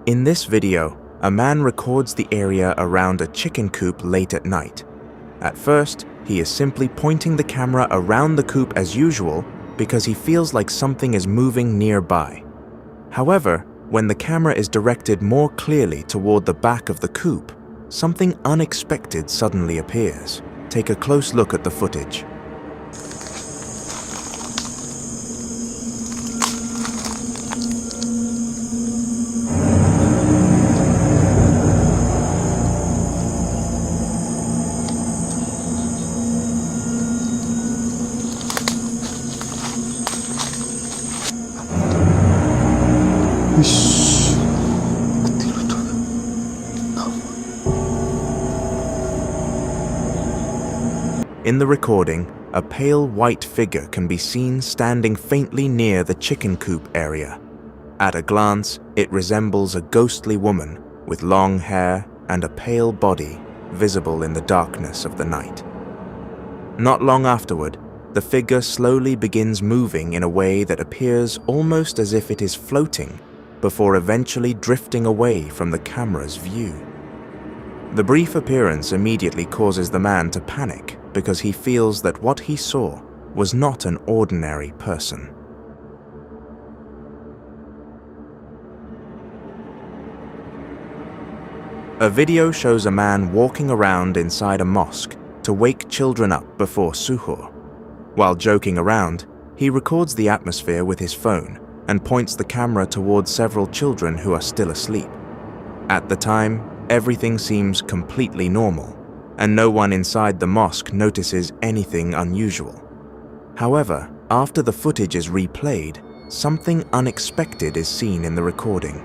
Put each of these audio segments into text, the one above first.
In this video, a man records the area around a chicken coop late at night. At first, he is simply pointing the camera around the coop as usual because he feels like something is moving nearby. However, when the camera is directed more clearly toward the back of the coop, something unexpected suddenly appears. Take a close look at the footage. In the recording, a pale white figure can be seen standing faintly near the chicken coop area. At a glance, it resembles a ghostly woman with long hair and a pale body visible in the darkness of the night. Not long afterward, the figure slowly begins moving in a way that appears almost as if it is floating before eventually drifting away from the camera's view. The brief appearance immediately causes the man to panic because he feels that what he saw was not an ordinary person. A video shows a man walking around inside a mosque to wake children up before suhoor. While joking around, he records the atmosphere with his phone and points the camera towards several children who are still asleep. At the time, everything seems completely normal, and no one inside the mosque notices anything unusual. However, after the footage is replayed, something unexpected is seen in the recording.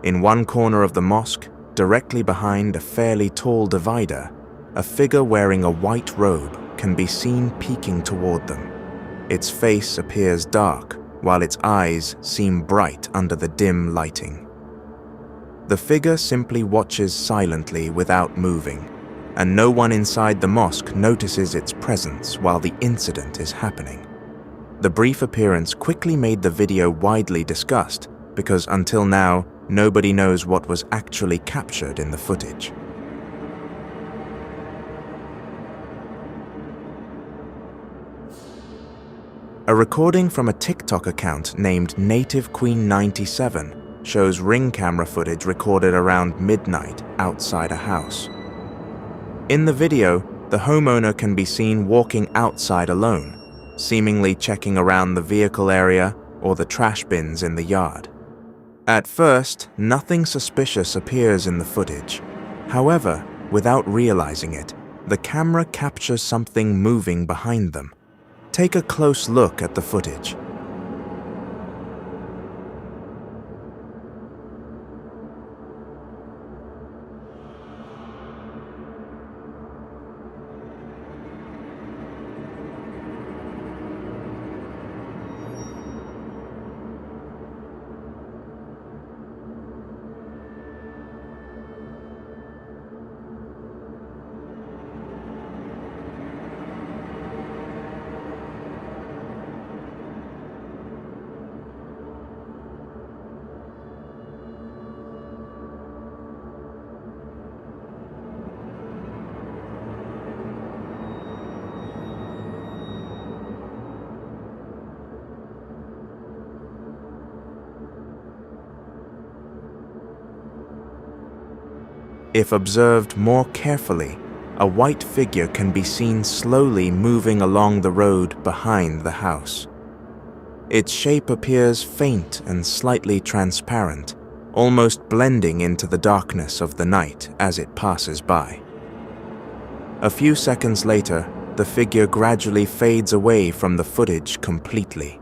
In one corner of the mosque, directly behind a fairly tall divider, a figure wearing a white robe can be seen peeking toward them. Its face appears dark, while its eyes seem bright under the dim lighting. The figure simply watches silently without moving, and no one inside the mosque notices its presence while the incident is happening. The brief appearance quickly made the video widely discussed because until now, nobody knows what was actually captured in the footage. A recording from a TikTok account named Native Queen 97 shows ring camera footage recorded around midnight outside a house. In the video, the homeowner can be seen walking outside alone, seemingly checking around the vehicle area or the trash bins in the yard. At first, nothing suspicious appears in the footage. However, without realizing it, the camera captures something moving behind them. Take a close look at the footage. If observed more carefully, a white figure can be seen slowly moving along the road behind the house. Its shape appears faint and slightly transparent, almost blending into the darkness of the night as it passes by. A few seconds later, the figure gradually fades away from the footage completely.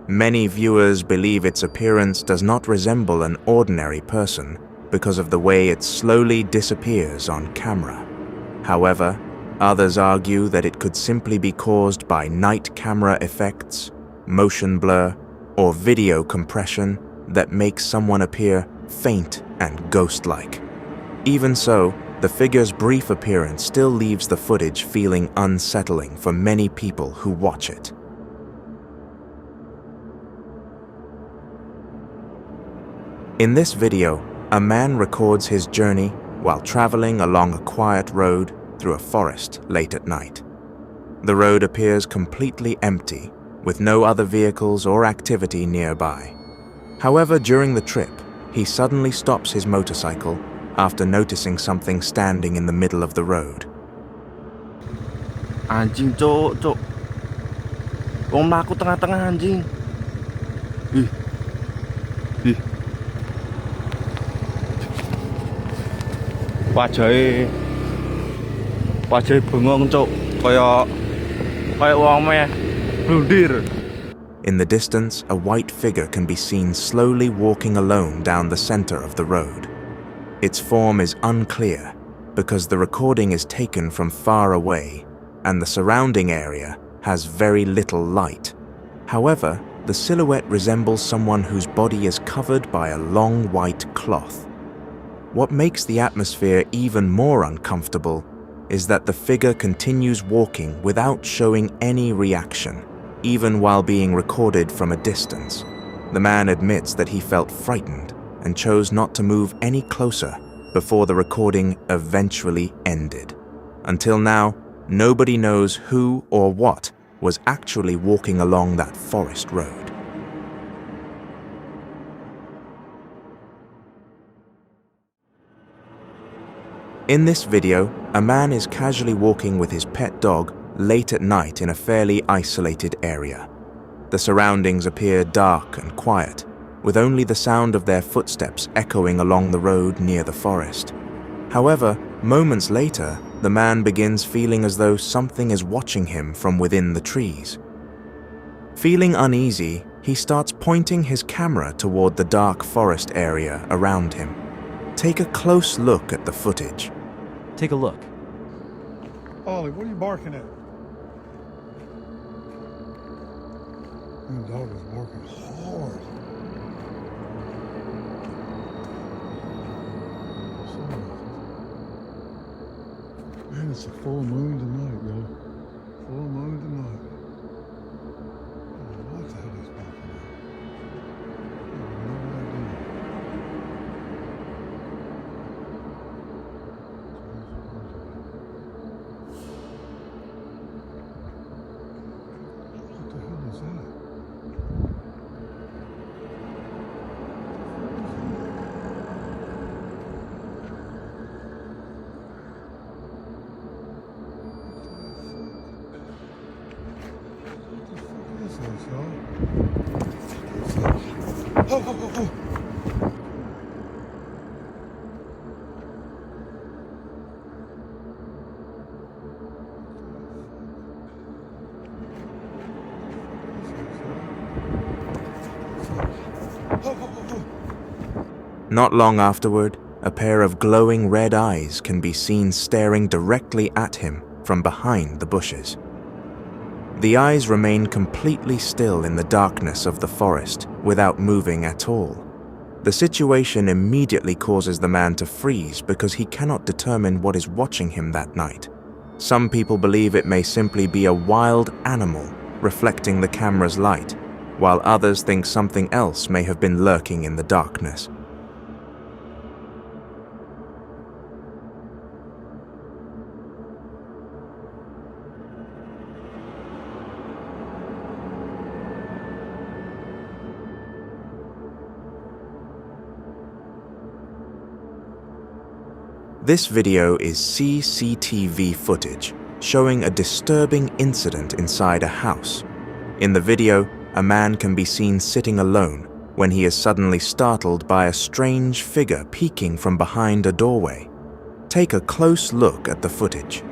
Many viewers believe its appearance does not resemble an ordinary person, because of the way it slowly disappears on camera. However, others argue that it could simply be caused by night camera effects, motion blur, or video compression that makes someone appear faint and ghost-like. Even so, The figure's brief appearance still leaves the footage feeling unsettling for many people who watch it. In this video, a man records his journey while traveling along a quiet road through a forest late at night. The road appears completely empty, with no other vehicles or activity nearby. However, during the trip, he suddenly stops his motorcycle after noticing something standing in the middle of the road. Anjing, cok. Wong mlaku tengah-tengah anjing. Ih. Wajahe bengong, cok. Kayak wong meh blundir. In the distance, a white figure can be seen slowly walking alone down the center of the road. Its form is unclear because the recording is taken from far away and the surrounding area has very little light. However, the silhouette resembles someone whose body is covered by a long white cloth. What makes the atmosphere even more uncomfortable is that the figure continues walking without showing any reaction, even while being recorded from a distance. The man admits that he felt frightened and chose not to move any closer before the recording eventually ended. Until now, nobody knows who or what was actually walking along that forest road. In this video, a man is casually walking with his pet dog late at night in a fairly isolated area. The surroundings appear dark and quiet, with only the sound of their footsteps echoing along the road near the forest. However, moments later, the man begins feeling as though something is watching him from within the trees. Feeling uneasy, he starts pointing his camera toward the dark forest area around him. Take a close look at the footage. Take a look. Ollie, what are you barking at? That dog is barking hard. Man, it's a full moon tonight, yo. Full moon tonight. What the hell is barking at? I have no idea. What the hell is that? Oh. Not long afterward, a pair of glowing red eyes can be seen staring directly at him from behind the bushes. The eyes remain completely still in the darkness of the forest without moving at all. The situation immediately causes the man to freeze because he cannot determine what is watching him that night. Some people believe it may simply be a wild animal reflecting the camera's light, while others think something else may have been lurking in the darkness. This video is CCTV footage showing a disturbing incident inside a house. In the video, a man can be seen sitting alone when he is suddenly startled by a strange figure peeking from behind a doorway. Take a close look at the footage.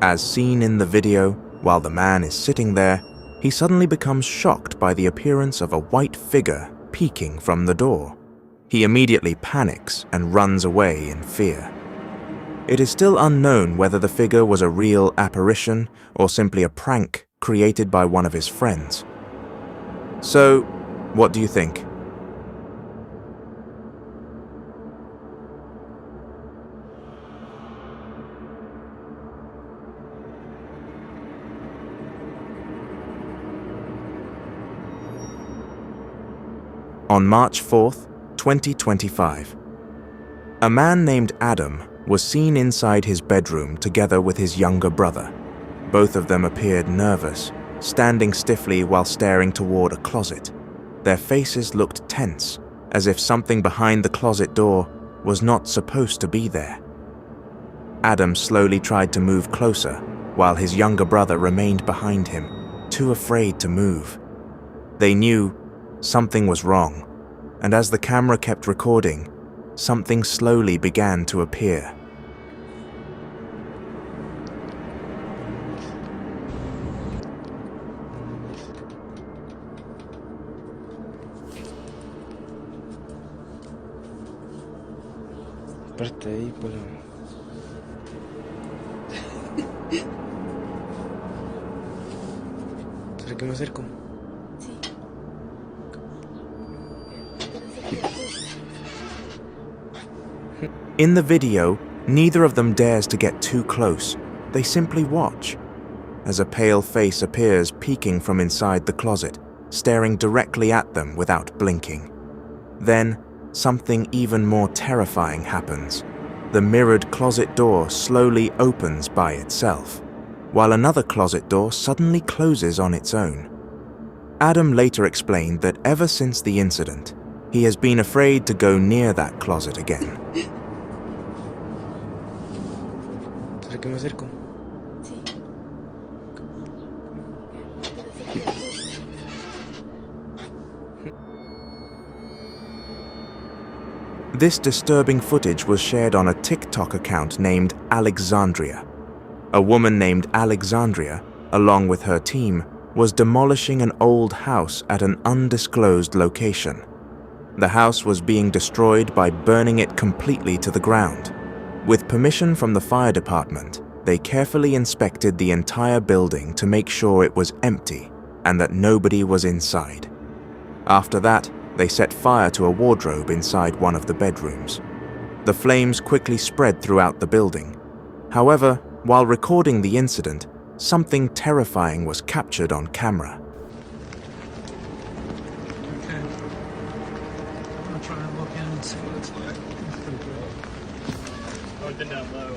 As seen in the video, while the man is sitting there, he suddenly becomes shocked by the appearance of a white figure peeking from the door. He immediately panics and runs away in fear. It is still unknown whether the figure was a real apparition or simply a prank created by one of his friends. So, what do you think? On March 4th, 2025, a man named Adam was seen inside his bedroom together with his younger brother. Both of them appeared nervous, standing stiffly while staring toward a closet. Their faces looked tense, as if something behind the closet door was not supposed to be there. Adam slowly tried to move closer, while his younger brother remained behind him, too afraid to move. They knew something was wrong, and as the camera kept recording, something slowly began to appear. Espérate ahí, pues. ¿Será que me acerco? In the video, neither of them dares to get too close. They simply watch, as a pale face appears peeking from inside the closet, staring directly at them without blinking. Then, something even more terrifying happens. The mirrored closet door slowly opens by itself, while another closet door suddenly closes on its own. Adam later explained that ever since the incident, he has been afraid to go near that closet again. ¿Será que me acerco? This disturbing footage was shared on a TikTok account named Alexandria. A woman named Alexandria, along with her team, was demolishing an old house at an undisclosed location. The house was being destroyed by burning it completely to the ground. With permission from the fire department, they carefully inspected the entire building to make sure it was empty and that nobody was inside. After that, they set fire to a wardrobe inside one of the bedrooms. The flames quickly spread throughout the building. However, while recording the incident, something terrifying was captured on camera. Okay. I'm gonna try and look in and see what it's like. It's pretty cool. I've been down low.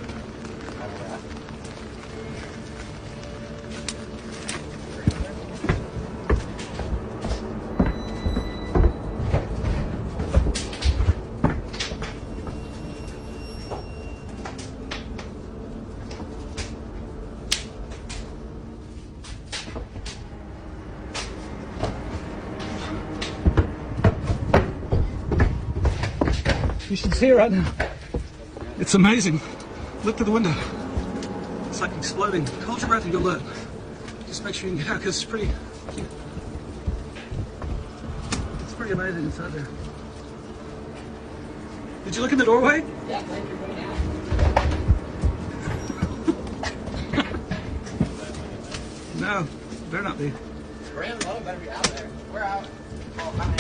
You should see it right now. It's amazing. Look through the window. It's like exploding. Hold your breath and go look. Just make sure you can get out because it's pretty amazing inside there. Did you look in the doorway? Yeah, No, better not be. Grand Low better be out there. We're out. Oh, hi.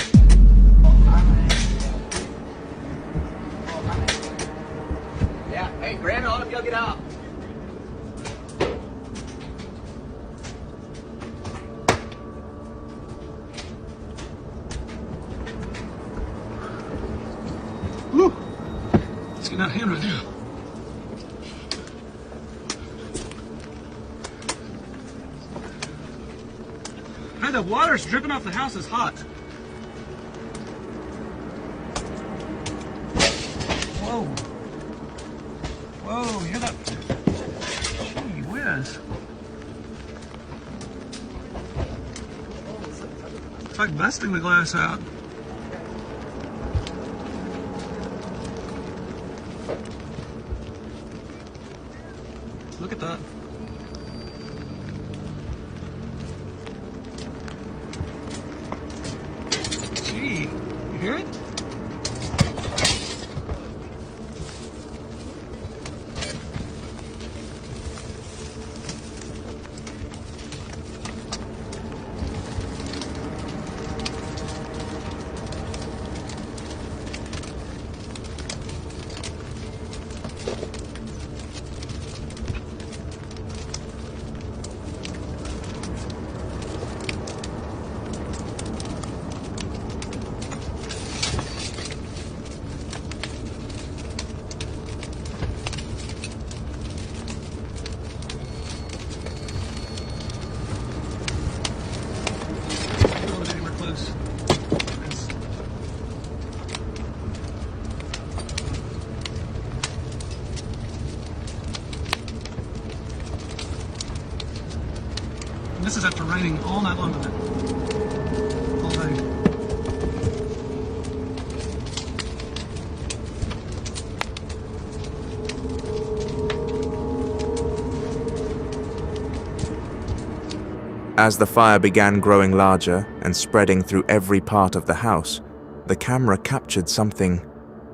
Yeah, hey, Grand Low, go get out. Woo! It's getting out of hand right now. Hey, the water's dripping off the house. It's hot. Whoa. Whoa, you hear that? Gee whiz. It's like busting the glass out. Look at that. Gee, you hear it? raining all night long on it. All day. As the fire began growing larger and spreading through every part of the house, the camera captured something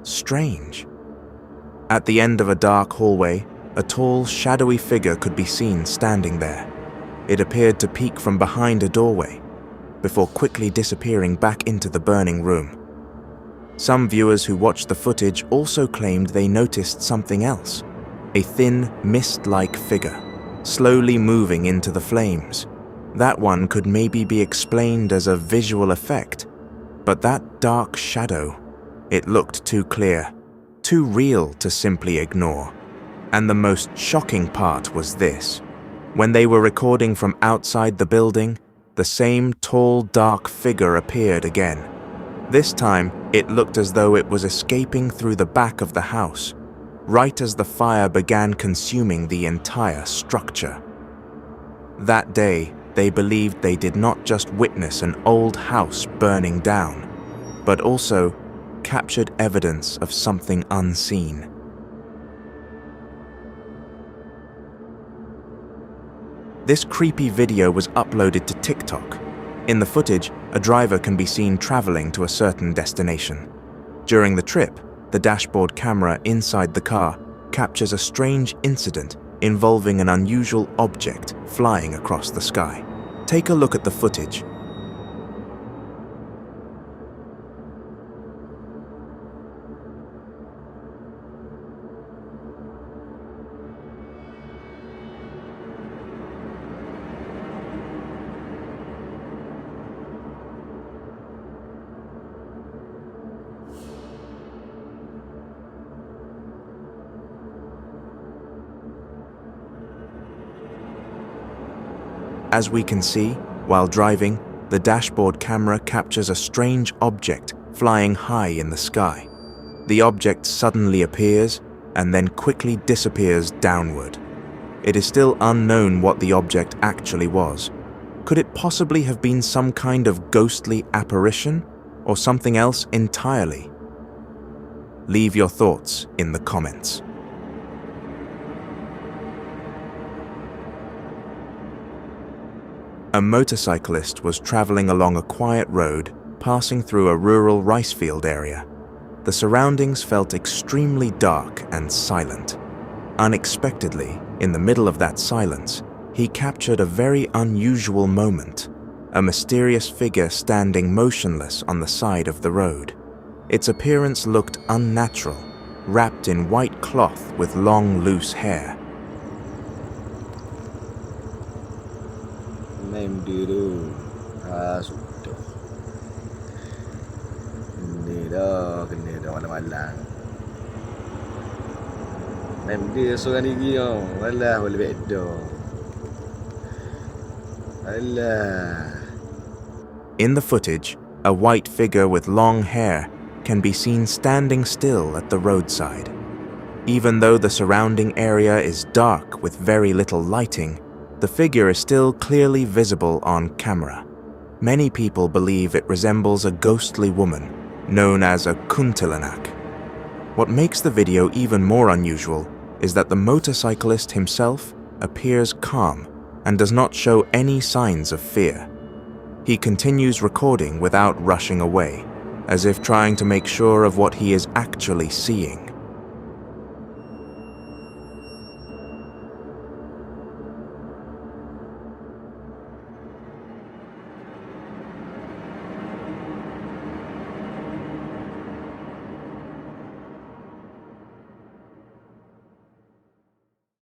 strange. At the end of a dark hallway, a tall, shadowy figure could be seen standing there. It appeared to peek from behind a doorway, before quickly disappearing back into the burning room. Some viewers who watched the footage also claimed they noticed something else, a thin, mist-like figure, slowly moving into the flames. That one could maybe be explained as a visual effect, but that dark shadow, it looked too clear, too real to simply ignore. And the most shocking part was this. When they were recording from outside the building, the same tall, dark figure appeared again. This time, it looked as though it was escaping through the back of the house, right as the fire began consuming the entire structure. That day, they believed they did not just witness an old house burning down, but also captured evidence of something unseen. This creepy video was uploaded to TikTok. In the footage, a driver can be seen traveling to a certain destination. During the trip, the dashboard camera inside the car captures a strange incident involving an unusual object flying across the sky. Take a look at the footage. As we can see, while driving, the dashboard camera captures a strange object flying high in the sky. The object suddenly appears and then quickly disappears downward. It is still unknown what the object actually was. Could it possibly have been some kind of ghostly apparition or something else entirely? Leave your thoughts in the comments. A motorcyclist was traveling along a quiet road, passing through a rural rice field area. The surroundings felt extremely dark and silent. Unexpectedly, in the middle of that silence, he captured a very unusual moment. A mysterious figure standing motionless on the side of the road. Its appearance looked unnatural, wrapped in white cloth with long, loose hair. In the footage, a white figure with long hair can be seen standing still at the roadside. Even though the surrounding area is dark with very little lighting, the figure is still clearly visible on camera. Many people believe it resembles a ghostly woman, known as a kuntilanak. What makes the video even more unusual is that the motorcyclist himself appears calm and does not show any signs of fear. He continues recording without rushing away, as if trying to make sure of what he is actually seeing.